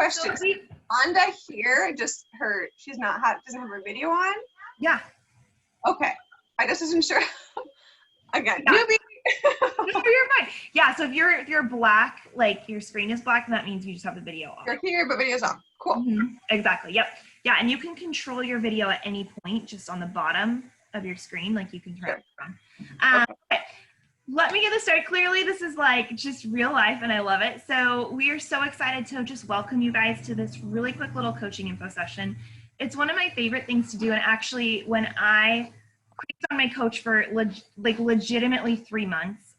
Question. So Anda here, just she's not doesn't have her video on? Yeah. Okay. I just wasn't sure. Again, yeah. Newbie. You're fine. Yeah, so if you're black, like your screen is black, that means you just have the video on. You're here, but video's on. Cool. Mm-hmm. Exactly. Yep. Yeah, and you can control your video at any point, just on the bottom of your screen, like you can turn it on. Okay. Let me get this started. Clearly, this is like just real life, and I love it. So we are so excited to just welcome you guys to this really quick little coaching info session. It's one of my favorite things to do, and actually, when I creeped on my coach for legitimately 3 months,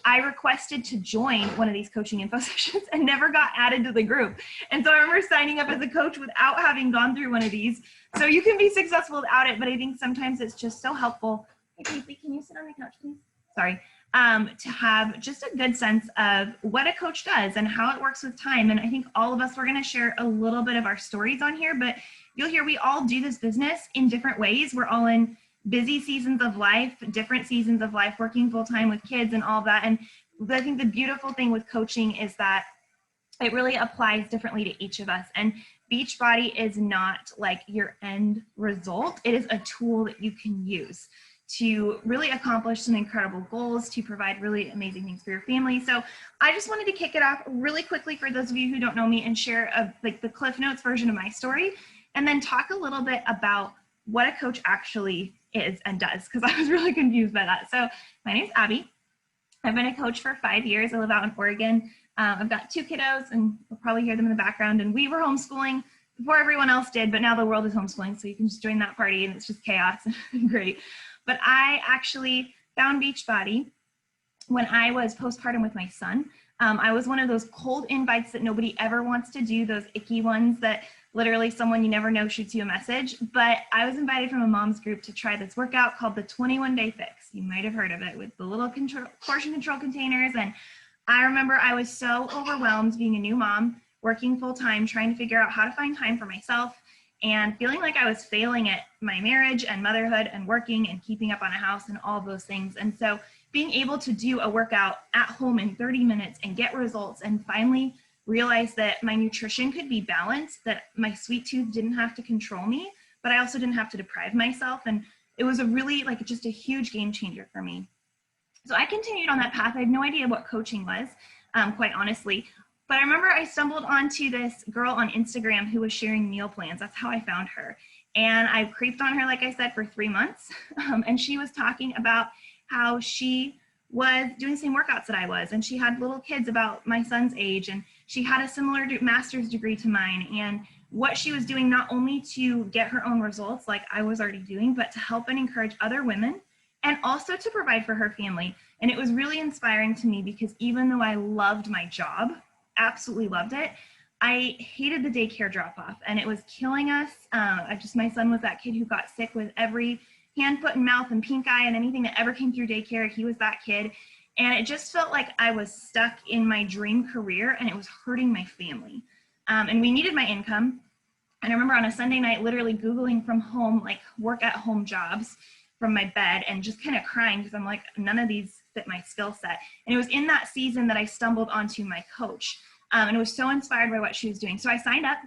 I requested to join one of these coaching info sessions and never got added to the group. And so I remember signing up as a coach without having gone through one of these. So you can be successful without it, but I think sometimes it's just so helpful. Hey, Casey, can you sit on my couch, please? Sorry. To have just a good sense of what a coach does and how it works with time. And I think all of us, we're going to share a little bit of our stories on here, but you'll hear we all do this business in different ways. We're all in busy seasons of life, different seasons of life, working full-time with kids and all that. And I think the beautiful thing with coaching is that it really applies differently to each of us. And Beachbody is not like your end result. It is a tool that you can use to really accomplish some incredible goals, to provide really amazing things for your family. So I just wanted to kick it off really quickly for those of you who don't know me and share like the Cliff Notes version of my story, and then talk a little bit about what a coach actually is and does, because I was really confused by that. So my name's Abby. I've been a coach for 5 years. I live out in Oregon. I've got 2 kiddos, and you'll probably hear them in the background. And we were homeschooling before everyone else did, but now the world is homeschooling, so you can just join that party, and it's just chaos. Great. But I actually found Beachbody when I was postpartum with my son. I was one of those cold invites that nobody ever wants to do, those icky ones that literally someone you never know shoots you a message. But I was invited from a mom's group to try this workout called the 21-Day Fix. You might have heard of it, with the little portion control containers. And I remember I was so overwhelmed being a new mom, working full time, trying to figure out how to find time for myself, and feeling like I was failing at my marriage and motherhood and working and keeping up on a house and all of those things. And so being able to do a workout at home in 30 minutes and get results, and finally realize that my nutrition could be balanced, that my sweet tooth didn't have to control me, but I also didn't have to deprive myself. And it was a really just a huge game changer for me. So I continued on that path. I had no idea what coaching was, quite honestly. But I remember I stumbled onto this girl on Instagram who was sharing meal plans. That's how I found her. And I creeped on her, like I said, for 3 months. And she was talking about how she was doing the same workouts that I was. And she had little kids about my son's age. And she had a similar master's degree to mine. And what she was doing, not only to get her own results like I was already doing, but to help and encourage other women, and also to provide for her family. And it was really inspiring to me, because even though I loved my job, absolutely loved it, I hated the daycare drop-off, and it was killing us. My son was that kid who got sick with every hand, foot, and mouth, and pink eye, and anything that ever came through daycare. He was that kid. And it just felt like I was stuck in my dream career, and it was hurting my family. And we needed my income. And I remember on a Sunday night, literally Googling from home, like work at home jobs from my bed, and just kind of crying, because I'm like, none of these fit my skill set. And it was in that season that I stumbled onto my coach. And I was so inspired by what she was doing. So I signed up.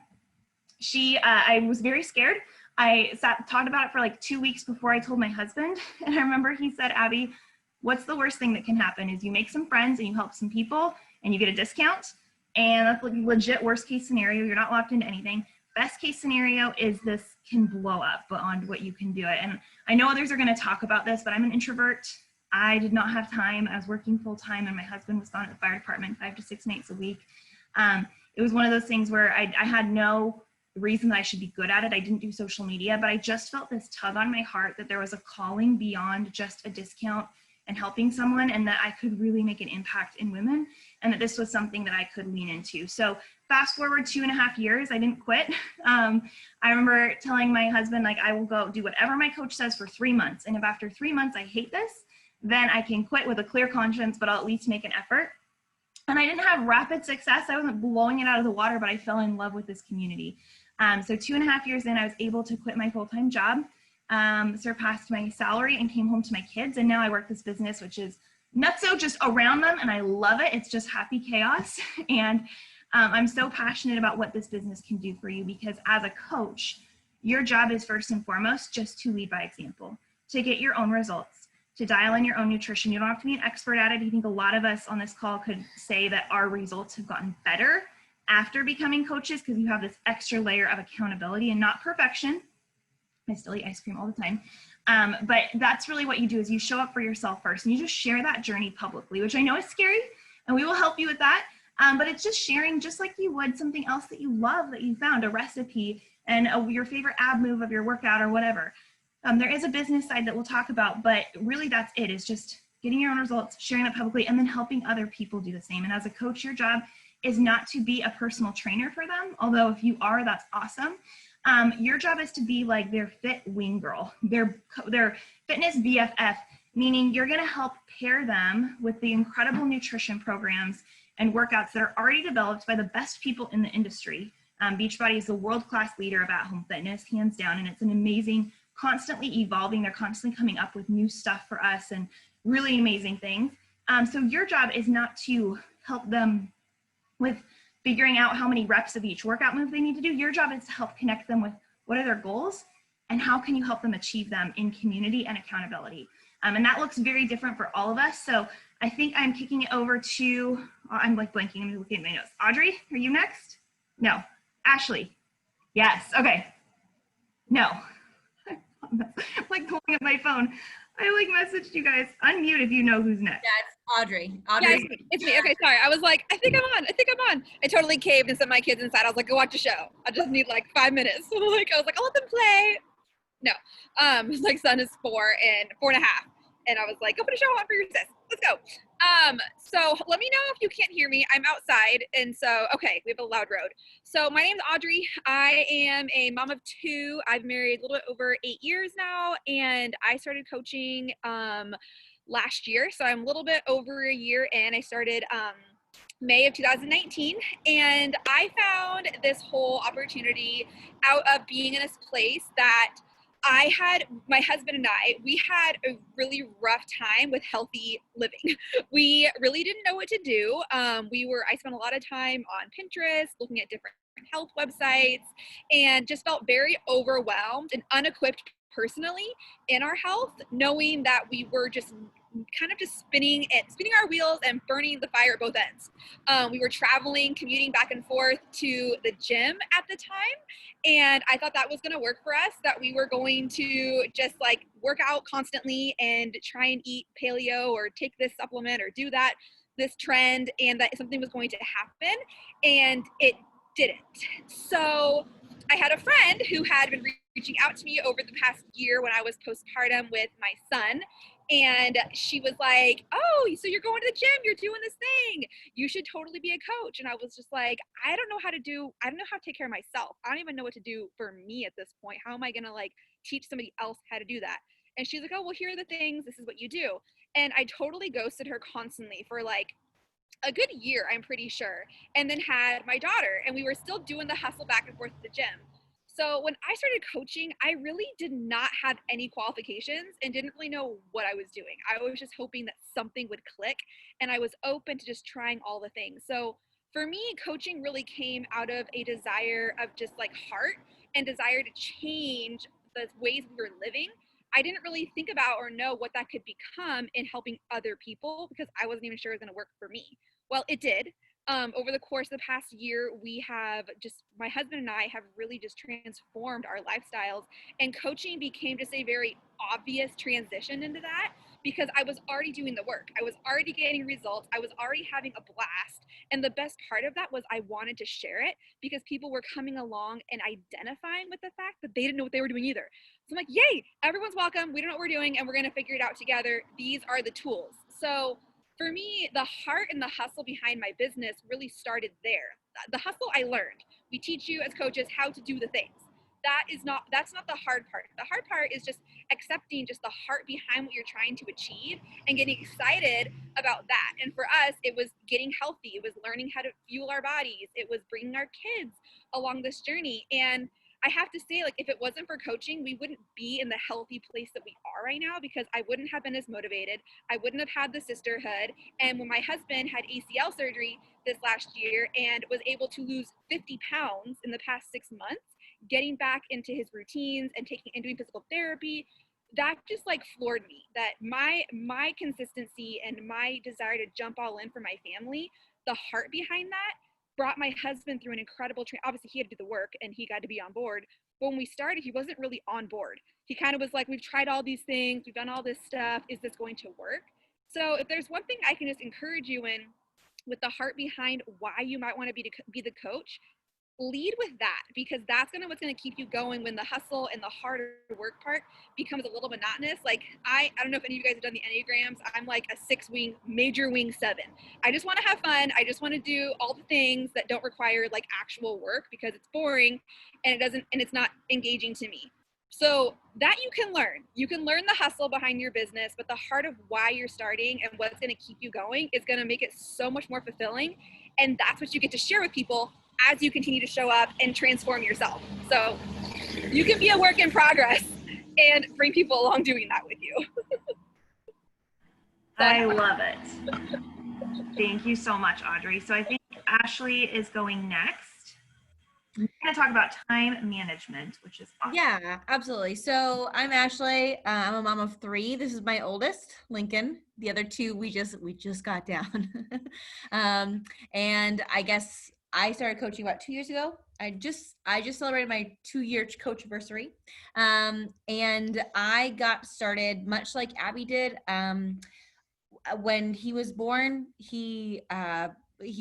I was very scared. I talked about it for like 2 weeks before I told my husband. And I remember he said, Abby, what's the worst thing that can happen is you make some friends and you help some people and you get a discount. And that's like legit worst case scenario. You're not locked into anything. Best case scenario is this can blow up beyond what you can do it. And I know others are going to talk about this, but I'm an introvert. I did not have time. I was working full time, and my husband was gone at the fire department 5 to 6 nights a week. It was one of those things where I had no reason that I should be good at it. I didn't do social media, but I just felt this tug on my heart that there was a calling beyond just a discount and helping someone, and that I could really make an impact in women, and that this was something that I could lean into. So fast forward 2.5 years, I didn't quit. I remember telling my husband, like, I will go do whatever my coach says for 3 months. And if after 3 months I hate this, then I can quit with a clear conscience, but I'll at least make an effort. And I didn't have rapid success. I wasn't blowing it out of the water, but I fell in love with this community. So 2.5 years in, I was able to quit my full-time job, surpassed my salary, and came home to my kids. And now I work this business, which is nutso just around them, and I love it. It's just happy chaos. And I'm so passionate about what this business can do for you, because as a coach, your job is first and foremost just to lead by example, to get your own results, to dial in your own nutrition. You don't have to be an expert at it. I think a lot of us on this call could say that our results have gotten better after becoming coaches, because you have this extra layer of accountability and not perfection. I still eat ice cream all the time. But that's really what you do, is you show up for yourself first and you just share that journey publicly, which I know is scary, and we will help you with that. But it's just sharing, just like you would something else that you love, that you found, a recipe and your favorite ab move of your workout or whatever. There is a business side that we'll talk about, but really that's it, is just getting your own results, sharing that publicly, and then helping other people do the same. And as a coach, your job is not to be a personal trainer for them, although if you are, that's awesome. Your job is to be like their fit wing girl, their fitness BFF, meaning you're gonna help pair them with the incredible nutrition programs and workouts that are already developed by the best people in the industry. Beachbody is the world-class leader of at-home fitness, hands down, and it's an amazing, constantly evolving. They're constantly coming up with new stuff for us and really amazing things. So your job is not to help them with figuring out how many reps of each workout move they need to do. Your job is to help connect them with what are their goals and how can you help them achieve them in community and accountability. And that looks very different for all of us. So I think I'm kicking it over to, I'm like blanking, I'm looking at my notes. Audrey, are you next? No. Ashley? Yes, okay. No. I'm like pulling up my phone. I like messaged you guys. Unmute if you know who's next. Yeah, it's Audrey. Yeah, it's me. Okay, sorry. I was like, I think I'm on. I totally caved and sent my kids inside. I was like, go watch a show. I just need like 5 minutes. I was like, I'll let them play. No. My son is 4 and 4.5. And I was like, go put a show on for your sis. Let's go. So let me know if you can't hear me. I'm outside. And so, okay, we have a loud road. So my name's Audrey. I am a mom of 2. I've married a little bit over 8 years now. And I started coaching last year. So I'm a little bit over a year in. I started May of 2019. And I found this whole opportunity out of being in this place that my husband and I, we had a really rough time with healthy living. We really didn't know what to do. I spent a lot of time on Pinterest, looking at different health websites, and just felt very overwhelmed and unequipped personally in our health, knowing that we were just kind of just spinning our wheels and burning the fire at both ends. We were traveling, commuting back and forth to the gym at the time. And I thought that was going to work for us, that we were going to just like work out constantly and try and eat paleo or take this supplement or do this trend, and that something was going to happen. And it didn't. So I had a friend who had been reaching out to me over the past year when I was postpartum with my son. And she was like, oh, so you're going to the gym, you're doing this thing, you should totally be a coach. And I was just like, I don't know how to take care of myself. I don't even know what to do for me at this point. How am I going to like teach somebody else how to do that? And she's like, oh, well, here are the things, this is what you do. And I totally ghosted her constantly for like a good year, I'm pretty sure. And then had my daughter, and we were still doing the hustle back and forth to the gym. So when I started coaching, I really did not have any qualifications and didn't really know what I was doing. I was just hoping that something would click, and I was open to just trying all the things. So for me, coaching really came out of a desire of just like heart and desire to change the ways we were living. I didn't really think about or know what that could become in helping other people, because I wasn't even sure it was going to work for me. Well, it did. Over the course of the past year, my husband and I have really just transformed our lifestyles, and coaching became just a very obvious transition into that, because I was already doing the work. I was already getting results. I was already having a blast. And the best part of that was I wanted to share it, because people were coming along and identifying with the fact that they didn't know what they were doing either. So I'm like, yay, everyone's welcome. We don't know what we're doing, and we're going to figure it out together. These are the tools. So for me, the heart and the hustle behind my business really started there. The hustle I learned. We teach you as coaches how to do the things. That's not the hard part. The hard part is just accepting just the heart behind what you're trying to achieve and getting excited about that. And for us, it was getting healthy. It was learning how to fuel our bodies. It was bringing our kids along this journey. And I have to say, like, if it wasn't for coaching, we wouldn't be in the healthy place that we are right now, because I wouldn't have been as motivated. I wouldn't have had the sisterhood. And when my husband had ACL surgery this last year and was able to lose 50 pounds in the past 6 months, getting back into his routines and doing physical therapy, that just like floored me. That my consistency and my desire to jump all in for my family, the heart behind that brought my husband through an incredible obviously he had to do the work and he got to be on board, but when we started, he wasn't really on board. He kind of was like, we've tried all these things, we've done all this stuff, is this going to work? So if there's one thing I can just encourage you in, with the heart behind why you might want to be the coach, lead with that, because that's what's gonna keep you going when the hustle and the harder work part becomes a little monotonous. Like I don't know if any of you guys have done the Enneagrams. I'm like a 6 wing, major wing 7. I just want to have fun. I just want to do all the things that don't require like actual work, because it's boring and it's not engaging to me. So that you can learn the hustle behind your business, but the heart of why you're starting and what's going to keep you going is going to make it so much more fulfilling. And that's what you get to share with people as you continue to show up and transform yourself. So you can be a work in progress and bring people along doing that with you. I love it. Thank you so much, Audrey. So I think Ashley is going next. We're going to talk about time management, which is awesome. Yeah, absolutely. So I'm Ashley. I'm a mom of 3. This is my oldest, Lincoln. The other 2 we just got down. And I guess I started coaching about 2 years ago. I just celebrated my 2-year coach anniversary. And I got started much like Abby did. When he was born, he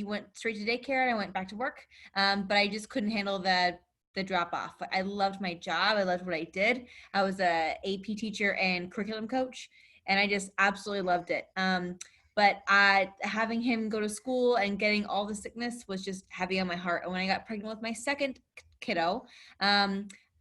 went straight to daycare and I went back to work. But I just couldn't handle the drop off. I loved my job. I loved what I did. I was a AP teacher and curriculum coach, and I just absolutely loved it. But having him go to school and getting all the sickness was just heavy on my heart. And when I got pregnant with my second kiddo,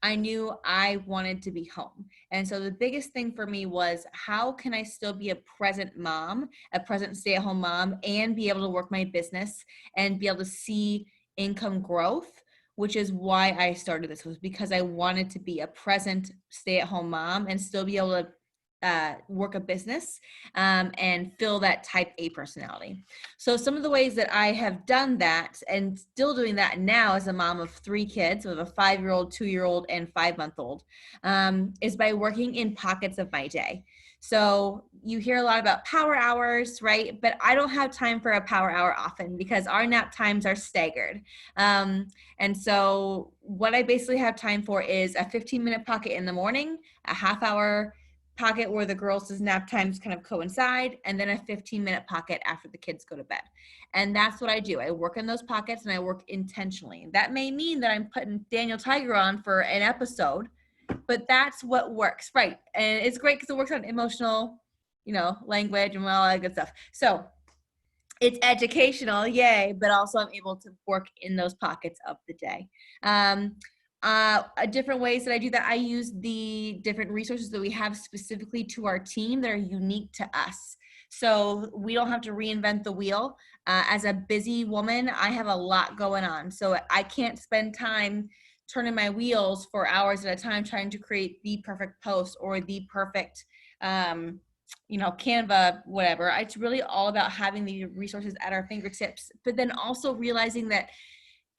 I knew I wanted to be home. And so the biggest thing for me was, how can I still be a present mom, a present stay-at-home mom, and be able to work my business and be able to see income growth, which is why I started this, was because I wanted to be a present stay-at-home mom and still be able to work a business and fill that type A personality. So some of the ways that I have done that and still doing that now as a mom of 3 kids, with a 5-year-old, 2-year-old, and 5-month-old, is by working in pockets of my day. So you hear a lot about power hours, right? But I don't have time for a power hour often because our nap times are staggered. And so what I basically have time for is a 15-minute pocket in the morning, a half-hour pocket where the girls' nap times kind of coincide, and then a 15-minute pocket after the kids go to bed. And that's what I do. I work in those pockets and I work intentionally. That may mean that I'm putting Daniel Tiger on for an episode, but that's what works, right? And it's great because it works on emotional, language and all that good stuff. So it's educational, yay, but also I'm able to work in those pockets of the day. Different ways that I do that, I use the different resources that we have specifically to our team that are unique to us. So we don't have to reinvent the wheel. As a busy woman, I have a lot going on. So I can't spend time turning my wheels for hours at a time trying to create the perfect post or the perfect, Canva, whatever. It's really all about having the resources at our fingertips, but then also realizing that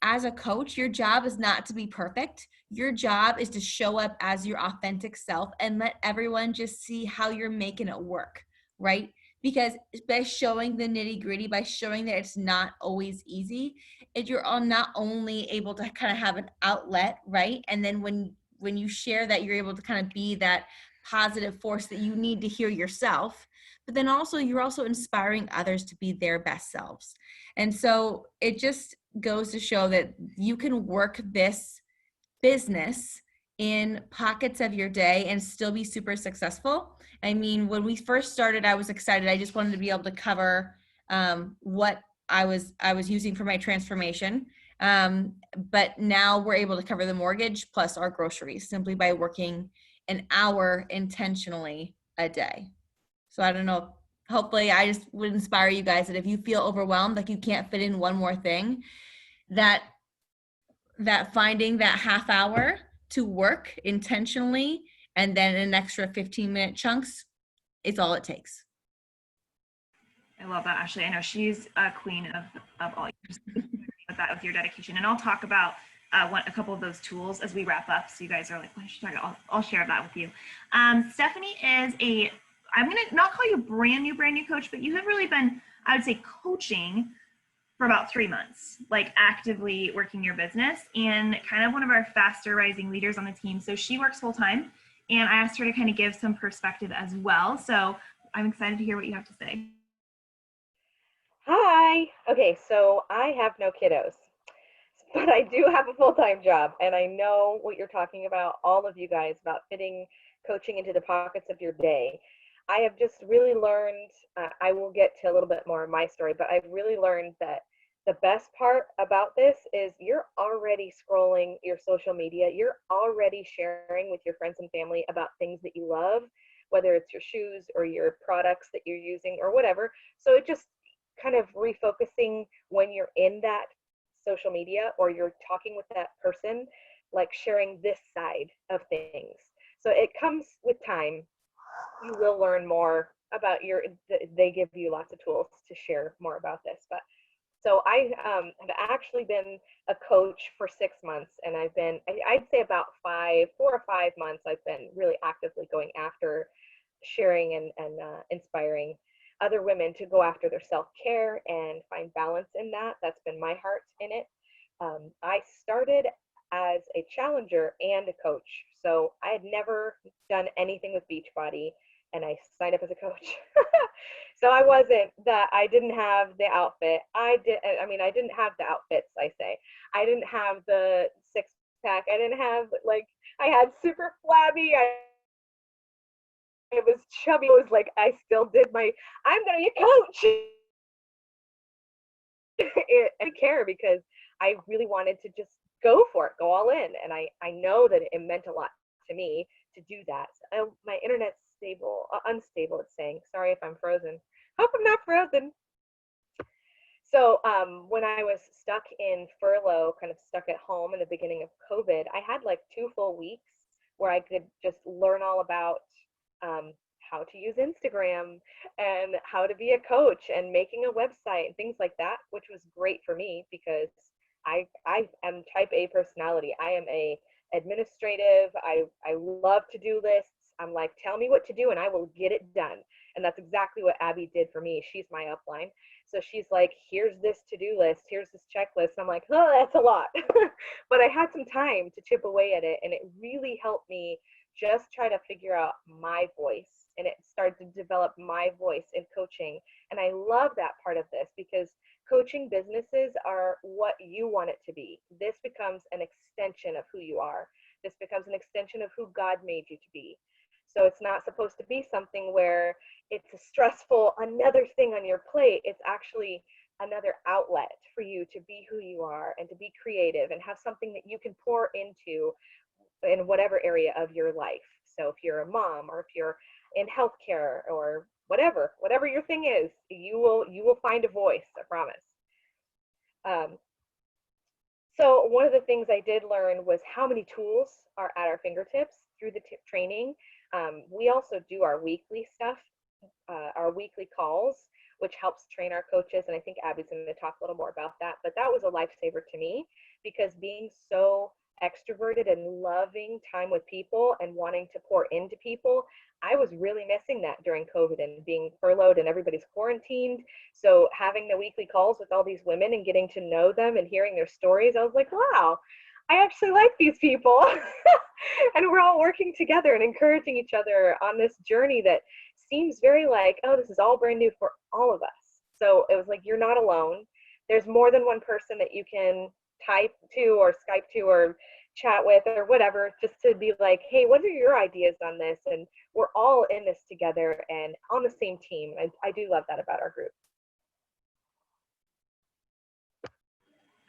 as a coach, your job is not to be perfect. Your job is to show up as your authentic self and let everyone just see how you're making it work, right? Because by showing the nitty gritty, by showing that it's not always easy, you're not only able to kind of have an outlet, right? And then when you share that, you're able to kind of be that positive force that you need to hear yourself, but then also you're also inspiring others to be their best selves. And so it just goes to show that you can work this business in pockets of your day and still be super successful. I mean, when we first started, I was excited. I just wanted to be able to cover what I was using for my transformation. But now we're able to cover the mortgage plus our groceries simply by working an hour intentionally a day. So I don't know, hopefully I just would inspire you guys that if you feel overwhelmed, like you can't fit in one more thing, that finding that half hour to work intentionally, and then an extra 15-minute chunks, it's all it takes. I love that, Ashley. I know she's a queen of all with your dedication. And I'll talk about a couple of those tools as we wrap up. So you guys are like, what is she talking about? I'll share that with you. Stephanie is I'm going to not call you a brand new coach, but you have really been, I would say, coaching for about 3 months, like actively working your business, and kind of one of our faster rising leaders on the team. So she works full time, and I asked her to kind of give some perspective as well. So I'm excited to hear what you have to say. Hi. Okay, so I have no kiddos, but I do have a full-time job, and I know what you're talking about, all of you guys, about fitting coaching into the pockets of your day. I have just really learned, I will get to a little bit more of my story, but I've really learned that the best part about this is you're already scrolling your social media. You're already sharing with your friends and family about things that you love, whether it's your shoes or your products that you're using or whatever. So it just kind of refocusing when you're in that social media or you're talking with that person, like sharing this side of things. So it comes with time. You will learn more about they give you lots of tools to share more about this. But so I have actually been a coach for 6 months, and I'd say about 4 or 5 months, I've been really actively going after sharing and inspiring other women to go after their self-care and find balance in that. That's been my heart in it. I started as a challenger and a coach. So I had never done anything with Beachbody, and I signed up as a coach. So I didn't have the outfit. I didn't have the outfits, I say. I didn't have the six pack. I didn't have, I had super flabby. I was chubby. It was like, I still did I'm going to be a coach. I didn't care because I really wanted to just go for it, go all in. And I know that it meant a lot to me to do that. My internet's unstable, it's saying. Sorry if I'm frozen. Hope I'm not frozen. So when I was stuck in furlough, kind of stuck at home in the beginning of COVID, I had 2 full weeks where I could just learn all about how to use Instagram and how to be a coach and making a website and things like that, which was great for me because I am type A personality. I am administrative. I love to-do lists. I'm like, tell me what to do and I will get it done. And that's exactly what Abby did for me. She's my upline. So she's like, here's this to-do list, here's this checklist. I'm like, oh, that's a lot. But I had some time to chip away at it, and it really helped me just try to figure out my voice. And it started to develop my voice in coaching. And I love that part of this because coaching businesses are what you want it to be. This becomes an extension of who you are. This becomes an extension of who God made you to be. So it's not supposed to be something where it's a stressful, another thing on your plate. It's actually another outlet for you to be who you are and to be creative and have something that you can pour into in whatever area of your life. So if you're a mom or if you're in healthcare or whatever your thing is, you will find a voice, I promise. So one of the things I did learn was how many tools are at our fingertips through the training. We also do our weekly stuff, our weekly calls, which helps train our coaches. And I think Abby's going to talk a little more about that. But that was a lifesaver to me because being so extroverted and loving time with people and wanting to pour into people, I was really missing that during COVID and being furloughed and everybody's quarantined. So having the weekly calls with all these women and getting to know them and hearing their stories, I was like, wow, I actually like these people. And we're all working together and encouraging each other on this journey that seems very oh, this is all brand new for all of us. So it was like, you're not alone. There's more than one person that you can type to or Skype to or chat with or whatever, just to be like, hey, what are your ideas on this? And we're all in this together and on the same team. I do love that about our group.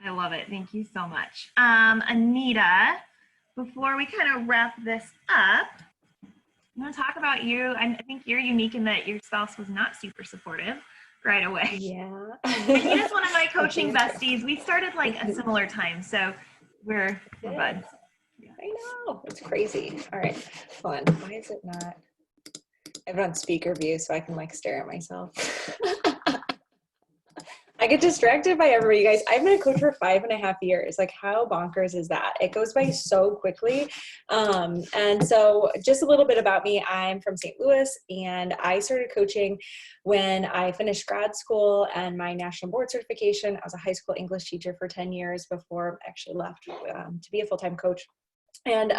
I love it. Thank you so much. Anita, before we kind of wrap this up, I'm going to talk about you. I think you're unique in that your spouse was not super supportive right away. Yeah. Anita's one of my coaching besties. We started a similar time, so we're buds. I know, it's crazy. All right, hold on. Why is it not? I have it on speaker view so I can like stare at myself. I get distracted by everybody, you guys. I've been a coach for 5.5 years. Like, how bonkers is that? It goes by so quickly. And so just a little bit about me. I'm from St. Louis, and I started coaching when I finished grad school and my national board certification. I was a high school English teacher for 10 years before I actually left to be a full-time coach. And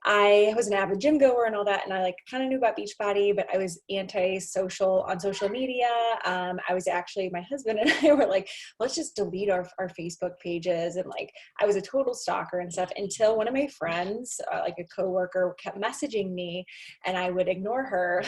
I was an avid gym goer and all that, and I like kind of knew about Beachbody, but I was anti-social on social media. I was actually, my husband and I were like, let's just delete our Facebook pages, and like I was a total stalker and stuff until one of my friends, like a coworker, kept messaging me, and I would ignore her,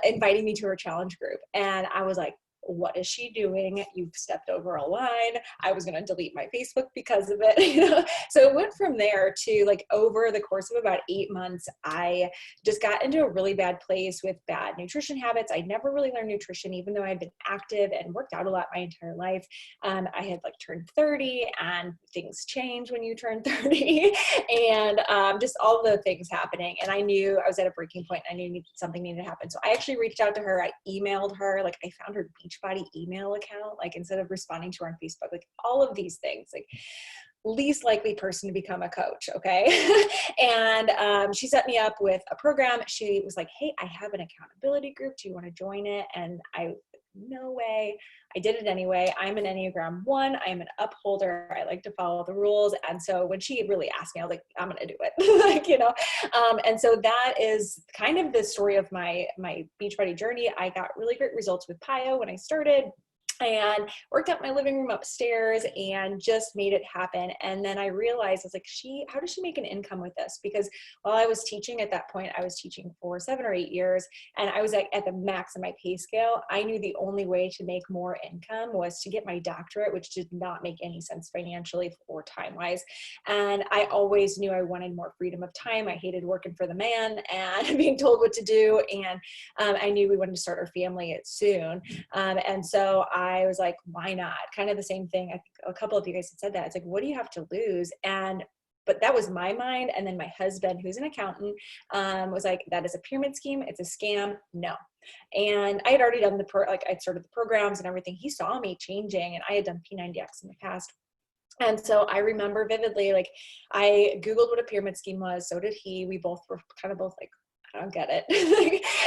inviting me to her challenge group, and I was like, what is she doing? You've stepped over a line. I was going to delete my Facebook because of it. You know? So it went from there to like over the course of about 8 months, I just got into a really bad place with bad nutrition habits. I never really learned nutrition, even though I'd been active and worked out a lot my entire life. I had like turned 30, and things change when you turn 30 and just all the things happening. And I knew I was at a breaking point. I knew something needed to happen. So I actually reached out to her. I emailed her, like I found her Beachbody email account, like instead of responding to her on Facebook, like all of these things, like least likely person to become a coach. Okay. And she set me up with a program. She was like, hey, I have an accountability group. Do you want to join it? And I, no way. I did it anyway. I'm an Enneagram 1. I'm an upholder. I like to follow the rules. And so when she really asked me, I was like, I'm going to do it. Like, you know? And so that is kind of the story of my Beachbody journey. I got really great results with PiYo when I started, and worked out my living room upstairs and just made it happen. And then I realized, I was like, how does she make an income with this? Because while I was teaching at that point, I was teaching for 7 or 8 years, and I was like at the max of my pay scale. I knew the only way to make more income was to get my doctorate, which did not make any sense financially or time-wise. And I always knew I wanted more freedom of time. I hated working for the man and being told what to do. And I knew we wanted to start our family soon. And so I was like, why not? Kind of the same thing. I think a couple of you guys had said that. It's like, what do you have to lose? But that was my mind. And then my husband, who's an accountant, was like, that is a pyramid scheme. It's a scam. No. And I had already done I'd started the programs and everything. He saw me changing, and I had done P90X in the past. And so I remember vividly, like I Googled what a pyramid scheme was. So did he. We both were kind of both like, I don't get it.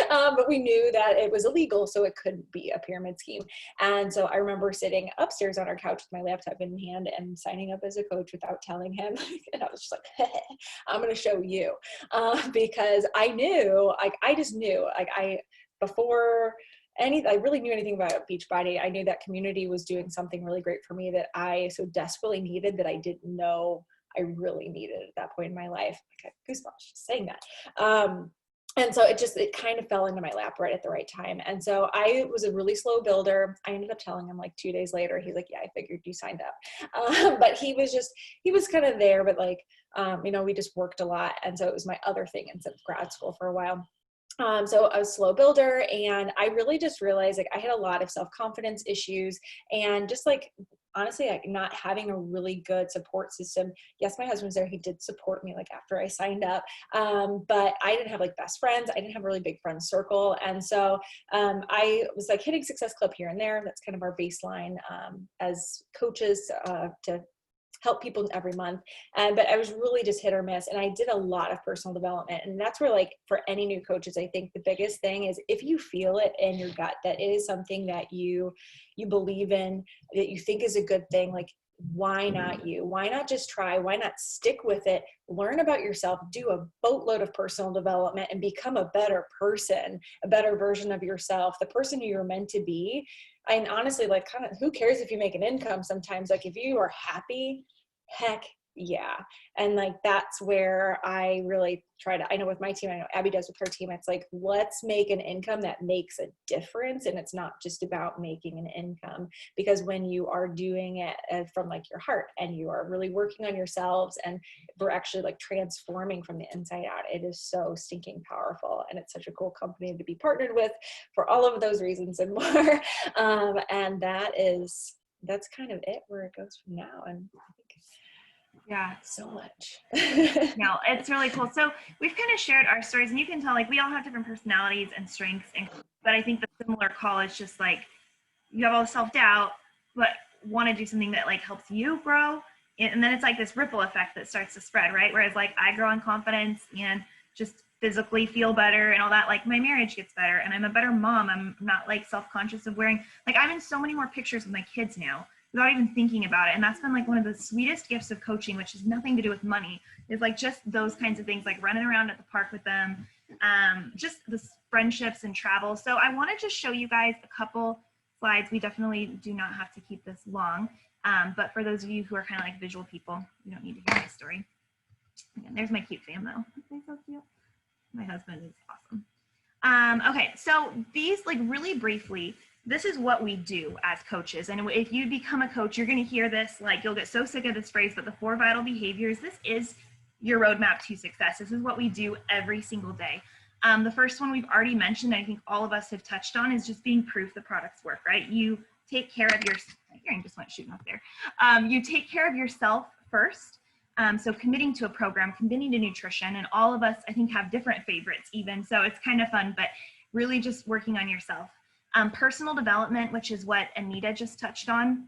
But we knew that it was illegal, so it couldn't be a pyramid scheme. And so I remember sitting upstairs on our couch with my laptop in hand and signing up as a coach without telling him. And I was just like, I'm going to show you. Because I knew, like, I just knew, like before I really knew anything about Beachbody, I knew that community was doing something really great for me that I so desperately needed that I didn't know I really needed at that point in my life. Like, I goosebumps just saying that. And so it kind of fell into my lap right at the right time. And so I was a really slow builder. I ended up telling him like 2 days later, he's like, yeah, I figured you signed up. But he was kind of there, but like, we just worked a lot. And so it was my other thing instead of grad school for a while. So I was a slow builder, and I really just realized like I had a lot of self-confidence issues, and just like, honestly, like not having a really good support system. Yes, my husband was there. He did support me like after I signed up. But I didn't have like best friends. I didn't have a really big friend circle. And so I was like hitting Success Club here and there. That's kind of our baseline as coaches to help people every month. But I was really just hit or miss. And I did a lot of personal development. And that's where, like, for any new coaches, I think the biggest thing is if you feel it in your gut, that it is something that you believe in, that you think is a good thing, like, why not you? Why not just try? Why not stick with it? Learn about yourself, do a boatload of personal development, and become a better person, a better version of yourself, the person who you're meant to be. And honestly, like, kind of, who cares if you make an income sometimes? Like, if you are happy, heck yeah. And like, that's where I really try to, I know with my team, I know Abby does with her team, it's like, let's make an income that makes a difference. And it's not just about making an income, because when you are doing it from like your heart and you are really working on yourselves, and we're actually like transforming from the inside out, it is so stinking powerful. And it's such a cool company to be partnered with for all of those reasons and more. And that's kind of it where it goes from now. And I think Yeah. so much. No, it's really cool. So we've kind of shared our stories, and you can tell like we all have different personalities and strengths, but I think the similar call is just like you have all the self-doubt, but want to do something that like helps you grow. And then it's like this ripple effect that starts to spread, right? Whereas like I grow in confidence and just physically feel better and all that, like my marriage gets better and I'm a better mom. I'm not like self-conscious of wearing, like I'm in so many more pictures with my kids now without even thinking about it. And that's been like one of the sweetest gifts of coaching, which has nothing to do with money. Is like just those kinds of things, like running around at the park with them, just the friendships and travel. So I want to just show you guys a couple slides. We definitely do not have to keep this long. But for those of you who are kind of like visual people, you don't need to hear my story. Again, there's my cute fam though. Isn't they so cute? My husband is awesome. Okay, so these like really briefly, this is what we do as coaches. And if you become a coach, you're going to hear this, like you'll get so sick of this phrase, but the 4 vital behaviors, this is your roadmap to success. This is what we do every single day. The first one we've already mentioned, I think all of us have touched on, is just being proof the products work, right? You take care of your, hearing just went shooting up there. You take care of yourself first. So committing to a program, committing to nutrition, and all of us, I think, have different favorites even. So it's kind of fun, but really just working on yourself. Personal development, which is what Anita just touched on.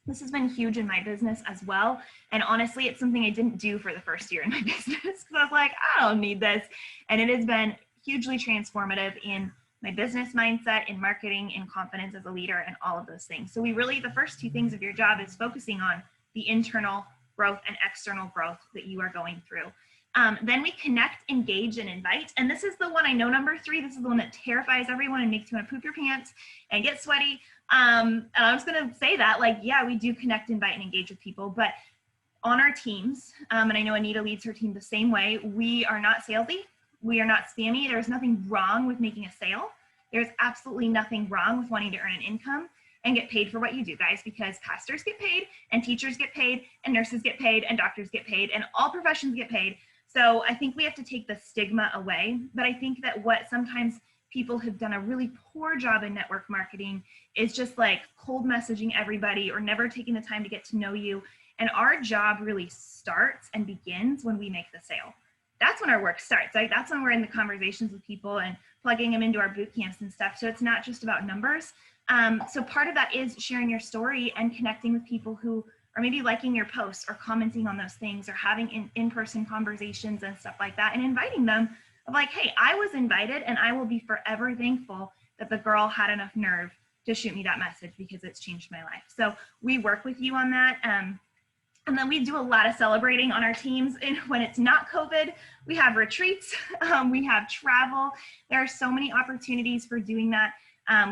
This has been huge in my business as well. And honestly, it's something I didn't do for the first year in my business because I was like, I don't need this. And it has been hugely transformative in my business mindset, in marketing, in confidence as a leader, and all of those things. So we really, the first 2 things of your job is focusing on the internal growth and external growth that you are going through. Then we connect, engage, and invite. And this is the one I know, number 3, this is the one that terrifies everyone and makes you want to poop your pants and get sweaty. And I'm just going to say that, like, yeah, we do connect, invite, and engage with people, but on our teams, and I know Anita leads her team the same way, we are not salesy. We are not spammy. There's nothing wrong with making a sale. There's absolutely nothing wrong with wanting to earn an income and get paid for what you do, guys, because pastors get paid and teachers get paid and nurses get paid and doctors get paid and all professions get paid. So I think we have to take the stigma away. But I think that what sometimes people have done a really poor job in network marketing is just like cold messaging everybody or never taking the time to get to know you. And our job really starts and begins when we make the sale. That's when our work starts, right? That's when we're in the conversations with people and plugging them into our boot camps and stuff. So it's not just about numbers. So part of that is sharing your story and connecting with people who are maybe liking your posts or commenting on those things or having in-person conversations and stuff like that, and inviting them of like, hey, I was invited and I will be forever thankful that the girl had enough nerve to shoot me that message because it's changed my life. So we work with you on that. And then we do a lot of celebrating on our teams. And when it's not COVID, we have retreats, we have travel. There are so many opportunities for doing that.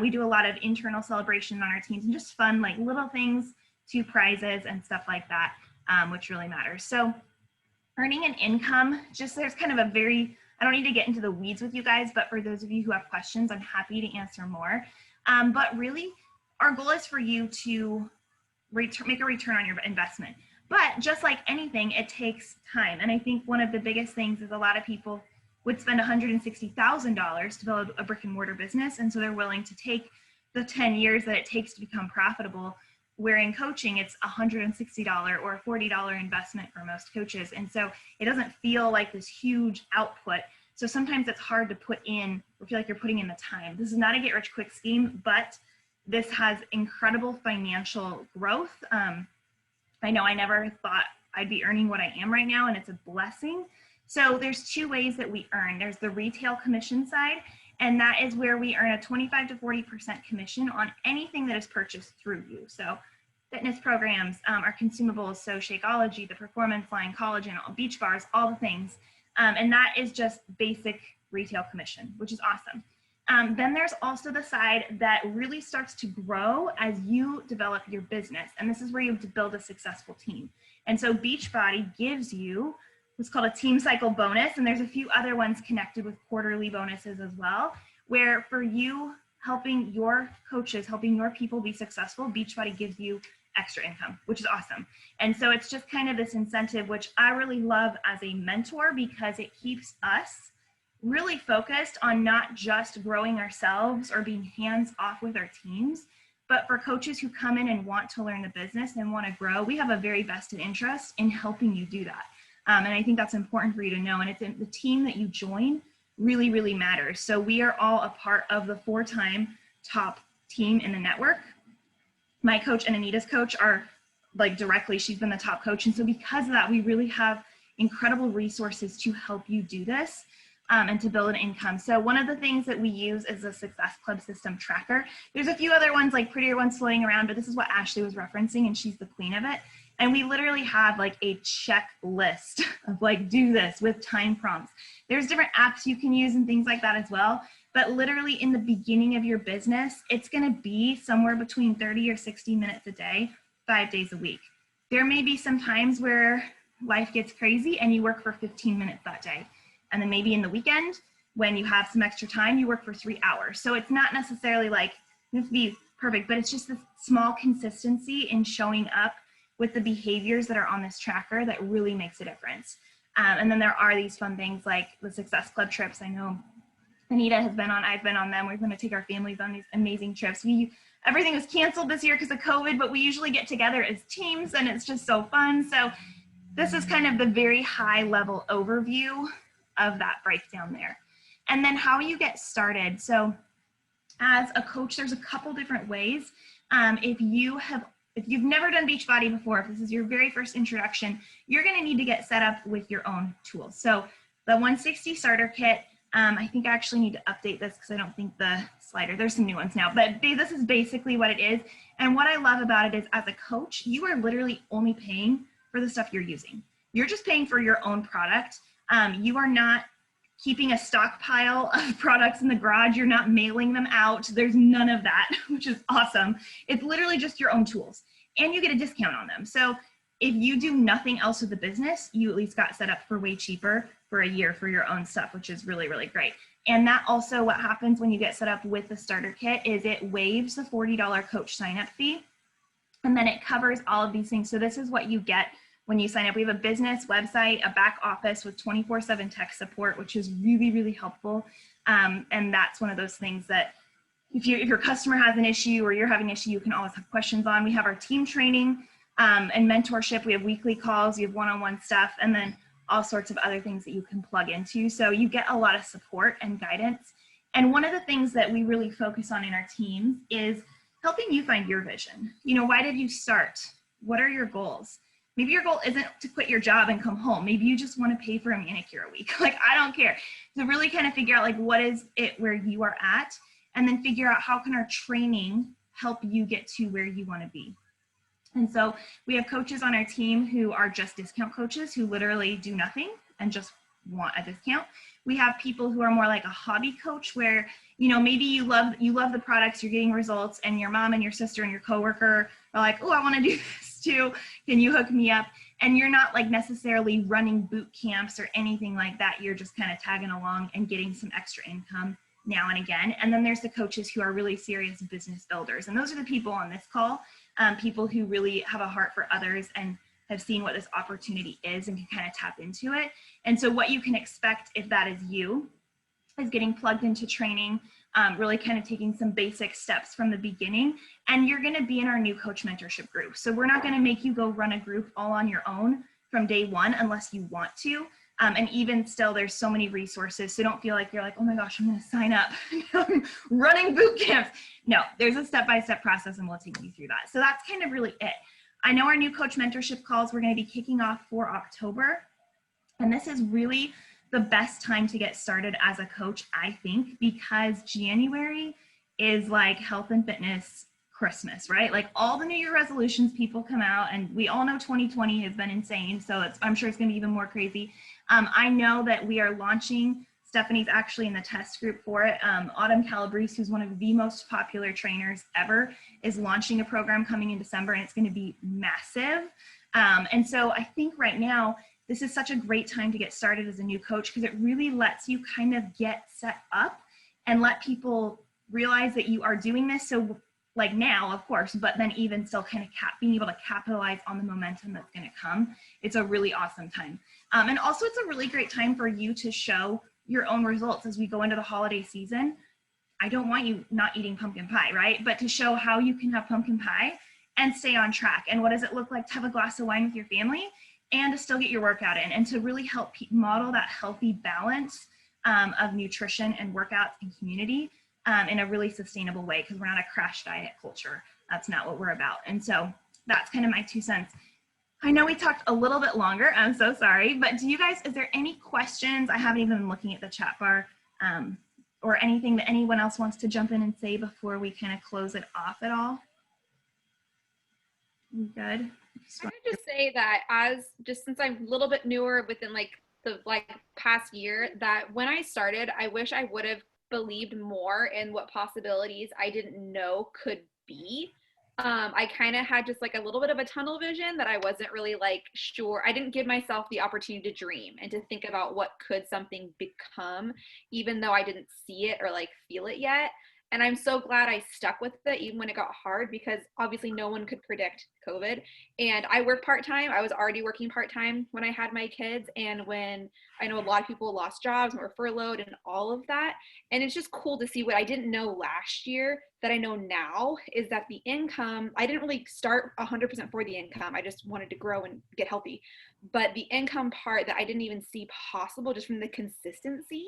We do a lot of internal celebration on our teams and just fun, like little things to prizes and stuff like that, which really matters. So earning an income, just there's kind of a very, I don't need to get into the weeds with you guys, but for those of you who have questions, I'm happy to answer more. But really, our goal is for you to make a return on your investment. But just like anything, it takes time. And I think one of the biggest things is a lot of people would spend $160,000 to build a brick and mortar business. And so they're willing to take the 10 years that it takes to become profitable, where in coaching, it's $160 or a $40 investment for most coaches. And so it doesn't feel like this huge output. So sometimes it's hard to put in or feel like you're putting in the time. This is not a get rich quick scheme, but this has incredible financial growth. I know I never thought I'd be earning what I am right now, and it's a blessing. So there's 2 ways that we earn. There's the retail commission side, and that is where we earn a 25 to 40% commission on anything that is purchased through you. So fitness programs, our consumables, so Shakeology, the Performance Line, collagen, beach bars, all the things. And that is just basic retail commission, which is awesome. Then there's also the side that really starts to grow as you develop your business. And this is where you have to build a successful team. And so Beachbody gives you what's called a team cycle bonus. And there's a few other ones connected with quarterly bonuses as well, where for you helping your coaches, helping your people be successful, Beachbody gives you extra income, which is awesome. And so it's just kind of this incentive, which I really love as a mentor because it keeps us really focused on not just growing ourselves or being hands off with our teams, But for coaches who come in and want to learn the business and want to grow, we have a very vested interest in helping you do that. And I think that's important for you to know. And it's the team that you join really, really matters. So we are all a part of the 4-time top team in the network. My coach and Anita's coach are like directly, she's been the top coach. And so because of that, we really have incredible resources to help you do this and to build an income. So one of the things that we use is a Success Club system tracker. There's a few other ones, like prettier ones floating around, but this is what Ashley was referencing, and she's the queen of it. And we literally have like a checklist of like, do this with time prompts. There's different apps you can use and things like that as well. But literally in the beginning of your business, it's gonna be somewhere between 30 or 60 minutes a day, 5 days a week. There may be some times where life gets crazy and you work for 15 minutes that day. And then maybe in the weekend, when you have some extra time, you work for 3 hours. So it's not necessarily like, you have to be perfect, but it's just this small consistency in showing up with the behaviors that are on this tracker that really makes a difference. And then there are these fun things like the Success Club trips. I know Anita has been on, I've been on them. We're going to take our families on these amazing trips. Everything was canceled this year because of COVID, but we usually get together as teams and it's just so fun. So this is kind of the very high level overview of that breakdown there. And then how you get started. So as a coach, there's a couple different ways. If you've never done Beachbody before, if this is your very first introduction, you're going to need to get set up with your own tools. So the 160 starter kit, I think I actually need to update this because I don't think the slider, there's some new ones now, but this is basically what it is. And what I love about it is as a coach, you are literally only paying for the stuff you're using. You're just paying for your own product. You are not keeping a stockpile of products in the garage. You're not mailing them out. There's none of that, which is awesome. It's literally just your own tools and you get a discount on them. So if you do nothing else with the business, you at least got set up for way cheaper for a year for your own stuff, which is really, really great. And that also what happens when you get set up with the starter kit is it waives the $40 coach sign-up fee. And then it covers all of these things. So this is what you get when you sign up. We have a business website, a back office with 24/7 tech support, which is really, really helpful. And that's one of those things that if your customer has an issue or you're having an issue, you can always have questions on. We have our team training and mentorship. We have weekly calls, you have one-on-one stuff, and then all sorts of other things that you can plug into. So you get a lot of support and guidance. And one of the things that we really focus on in our teams is helping you find your vision. Why did you start? What are your goals? Maybe your goal isn't to quit your job and come home. Maybe you just want to pay for a manicure a week. Like, I don't care. So really kind of figure out like, what is it where you are at? And then figure out how can our training help you get to where you want to be. And so we have coaches on our team who are just discount coaches who literally do nothing and just want a discount. We have people who are more like a hobby coach where, maybe you love the products, you're getting results, and your mom and your sister and your coworker are like, oh, I want to do this too. Can you hook me up? And you're not like necessarily running boot camps or anything like that. You're just kind of tagging along and getting some extra income now and again. And then there's the coaches who are really serious business builders. And those are the people on this call, people who really have a heart for others and have seen what this opportunity is and can kind of tap into it. And so what you can expect if that is you is getting plugged into training, really kind of taking some basic steps from the beginning. And you're going to be in our new coach mentorship group. So we're not going to make you go run a group all on your own from day one unless you want to. And even still, there's so many resources. So don't feel like you're like, oh my gosh, I'm going to sign up. I'm running boot camps. No, there's a step-by-step process and we'll take you through that. So that's kind of really it. I know our new coach mentorship calls we're going to be kicking off for October. And this is really the best time to get started as a coach, I think, because January is like health and fitness Christmas, right? Like all the New Year resolutions, people come out, and we all know 2020 has been insane. So I'm sure it's going to be even more crazy. I know that we are launching, Stephanie's actually in the test group for it. Autumn Calabrese, who's one of the most popular trainers ever, is launching a program coming in December, and it's going to be massive. And so I think right now, this is such a great time to get started as a new coach because it really lets you kind of get set up and let people realize that you are doing this. So like now, of course, but then even still kind of being able to capitalize on the momentum that's going to come. It's a really awesome time. And also it's a really great time for you to show your own results as we go into the holiday season. I don't want you not eating pumpkin pie, right? But to show how you can have pumpkin pie and stay on track. And what does it look like to have a glass of wine with your family and to still get your workout in, and to really help model that healthy balance of nutrition and workouts and community in a really sustainable way, because we're not a crash diet culture. That's not what we're about. And so that's kind of my 2 cents. I know we talked a little bit longer. I'm so sorry. But do you guys, is there any questions? I haven't even been looking at the chat bar, or anything that anyone else wants to jump in and say before we kind of close it off at all? Good. I would just say that since I'm a little bit newer within the past year, that when I started, I wish I would have believed more in what possibilities I didn't know could be. I kind of had just a little bit of a tunnel vision that I wasn't really sure. I didn't give myself the opportunity to dream and to think about what could something become, even though I didn't see it or feel it yet. And I'm so glad I stuck with it even when it got hard, because obviously no one could predict COVID. And I work part-time. I was already working part-time when I had my kids. And when I know a lot of people lost jobs and were furloughed and all of that. And it's just cool to see what I didn't know last year that I know now, is that the income, I didn't really start 100% for the income. I just wanted to grow and get healthy. But the income part that I didn't even see possible just from the consistency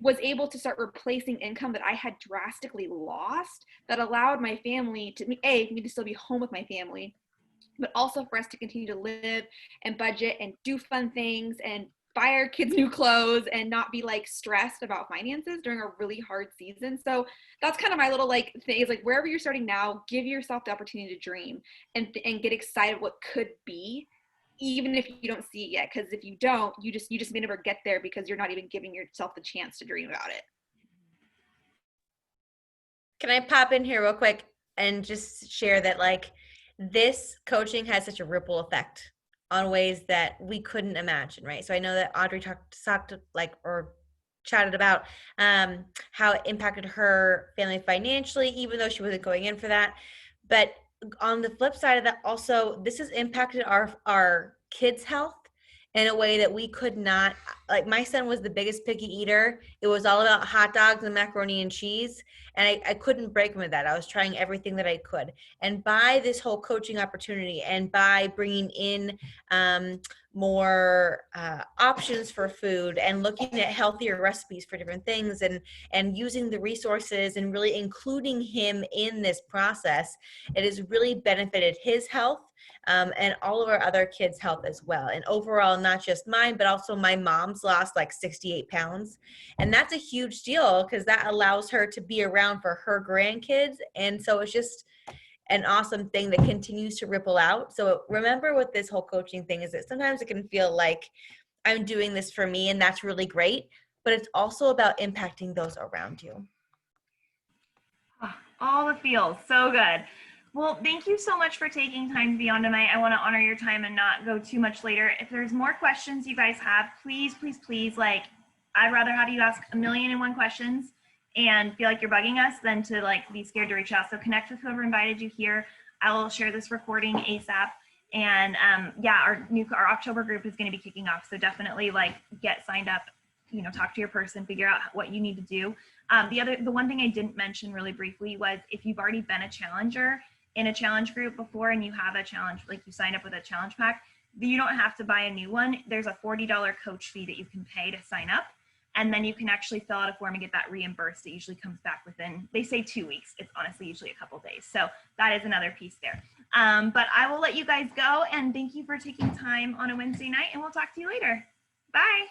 was able to start replacing income that I had drastically lost, that allowed my family to, me to still be home with my family, but also for us to continue to live and budget and do fun things and buy our kids new clothes and not be stressed about finances during a really hard season. So that's kind of my little thing, is wherever you're starting now, give yourself the opportunity to dream and get excited what could be, even if you don't see it yet. Because if you don't, you just may never get there, because you're not even giving yourself the chance to dream about it. Can I pop in here real quick and just share that this coaching has such a ripple effect on ways that we couldn't imagine, right? So I know that Audrey talked or chatted about how it impacted her family financially, even though she wasn't going in for that. But on the flip side of that, also, this has impacted our kids' health in a way that we could not. My son was the biggest picky eater. It was all about hot dogs and macaroni and cheese. And I couldn't break him of that. I was trying everything that I could. And by this whole coaching opportunity, and by bringing in more options for food, and looking at healthier recipes for different things, and using the resources and really including him in this process, it has really benefited his health and all of our other kids' health as well. And overall, not just mine, but also my mom's lost 68 pounds. And that's a huge deal, because that allows her to be around for her grandkids. And so it's just an awesome thing that continues to ripple out. So remember, with this whole coaching thing, is that sometimes it can feel like I'm doing this for me, and that's really great, but it's also about impacting those around you. All the feels. So good. Well, thank you so much for taking time to be on tonight. I want to honor your time and not go too much later. If there's more questions you guys have, please, please, please, I'd rather have you ask 1,000,001 questions and feel like you're bugging us than to be scared to reach out. So connect with whoever invited you here. I will share this recording ASAP. And our October group is going to be kicking off. So definitely get signed up, talk to your person, figure out what you need to do. The one thing I didn't mention really briefly was, if you've already been a challenger in a challenge group before and you have a challenge, you signed up with a challenge pack, you don't have to buy a new one. There's a $40 coach fee that you can pay to sign up. And then you can actually fill out a form and get that reimbursed. It usually comes back within, they say 2 weeks. It's honestly usually a couple days. So that is another piece there. But I will let you guys go, and thank you for taking time on a Wednesday night, and we'll talk to you later. Bye.